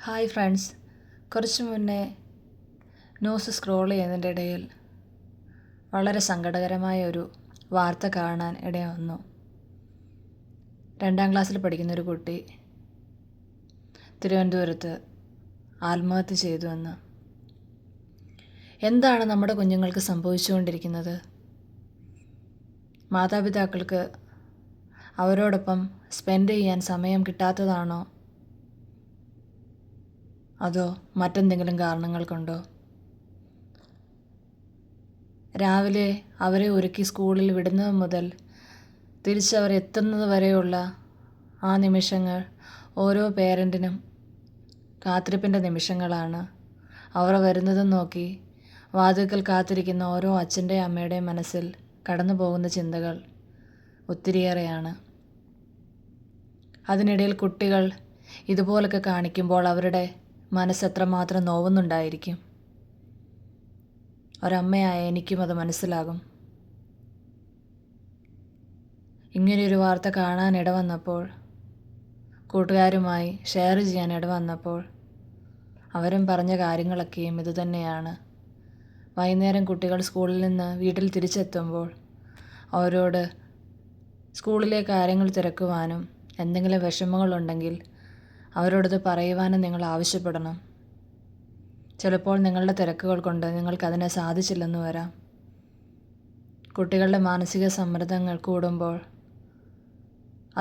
Hi friends. കുറച്ച് മുന്നേ news scroll ചെയ്യുന്നതിൻ്റെ ഇടയിൽ വളരെ സങ്കടകരമായ ഒരു വാർത്ത കാണാൻ ഇട വന്നു. 2ാം ക്ലാസ്സിൽ പഠിക്കുന്നൊരു കുട്ടി തിരുവനന്തപുരത്ത് ആത്മഹത്യ ചെയ്തുവെന്ന്. എന്താണ് നമ്മുടെ കുഞ്ഞുങ്ങൾക്ക് സംഭവിച്ചുകൊണ്ടിരിക്കുന്നത്? മാതാപിതാക്കൾക്ക് അവരോടൊപ്പം സ്പെൻഡ് ചെയ്യാൻ സമയം കിട്ടാത്തതാണോ? അതോ മറ്റെന്തെങ്കിലും കാരണങ്ങൾ കൊണ്ടോ? രാവിലെ അവരെ ഒരുക്കി സ്കൂളിൽ വിടുന്നത് മുതൽ തിരിച്ചവർ എത്തുന്നത് വരെയുള്ള ആ നിമിഷങ്ങൾ ഓരോ പേരൻറ്റിനും കാത്തിരിപ്പിൻ്റെ നിമിഷങ്ങളാണ്. അവർ വരുന്നതും നോക്കി വാതിൽക്കൽ കാത്തിരിക്കുന്ന ഓരോ അച്ഛൻ്റെയും അമ്മയുടെയും മനസ്സിൽ കടന്നു പോകുന്ന ചിന്തകൾ ഒത്തിരിയേറെയാണ്. അതിനിടയിൽ കുട്ടികൾ ഇതുപോലൊക്കെ കാണിക്കുമ്പോൾ അവരുടെ മനസ്സെത്രമാത്രം നോവുന്നുണ്ടായിരിക്കും. ഒരമ്മയായ എനിക്കും അത് മനസ്സിലാകും. ഇങ്ങനെയൊരു വാർത്ത കാണാൻ ഇടവന്നപ്പോൾ, കൂട്ടുകാരുമായി ഷെയർ ചെയ്യാൻ ഇടവന്നപ്പോൾ അവരും പറഞ്ഞ കാര്യങ്ങളൊക്കെയും ഇതുതന്നെയാണ്. വൈകുന്നേരം കുട്ടികൾ സ്കൂളിൽ നിന്ന് വീട്ടിൽ തിരിച്ചെത്തുമ്പോൾ അവരോട് സ്കൂളിലെ കാര്യങ്ങൾ തിരക്കുവാനും എന്തെങ്കിലും വിഷമങ്ങളുണ്ടെങ്കിൽ അവരോടത് പറയുവാനും നിങ്ങൾ ആവശ്യപ്പെടണം. ചിലപ്പോൾ നിങ്ങളുടെ തിരക്കുകൾ കൊണ്ട് നിങ്ങൾക്കതിനെ സാധിച്ചില്ലെന്ന് വരാം. കുട്ടികളുടെ മാനസിക സമ്മർദ്ദങ്ങൾ കൂടുമ്പോൾ,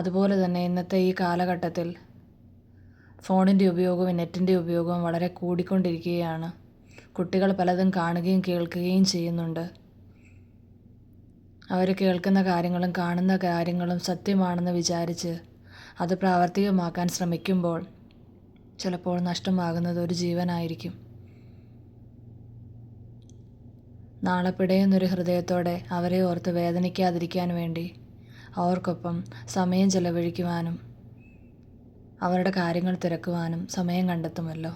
അതുപോലെ തന്നെ ഇന്നത്തെ ഈ കാലഘട്ടത്തിൽ ഫോണിൻ്റെ ഉപയോഗവും നെറ്റിൻ്റെ ഉപയോഗവും വളരെ കൂടിക്കൊണ്ടിരിക്കുകയാണ്. കുട്ടികൾ പലതും കാണുകയും കേൾക്കുകയും ചെയ്യുന്നുണ്ട്. അവർ കേൾക്കുന്ന കാര്യങ്ങളും കാണുന്ന കാര്യങ്ങളും സത്യമാണെന്ന് വിചാരിച്ച് അത് പ്രാവർത്തികമാക്കാൻ ശ്രമിക്കുമ്പോൾ ചിലപ്പോൾ നഷ്ടമാകുന്നത് ഒരു ജീവനായിരിക്കും. നാളെ പിടയുന്നൊരു ഹൃദയത്തോടെ അവരെ ഓർത്ത് വേദനിക്കാതിരിക്കാൻ വേണ്ടി അവർക്കൊപ്പം സമയം ചെലവഴിക്കുവാനും അവരുടെ കാര്യങ്ങൾ തിരക്കുവാനും സമയം കണ്ടെത്തുമല്ലോ.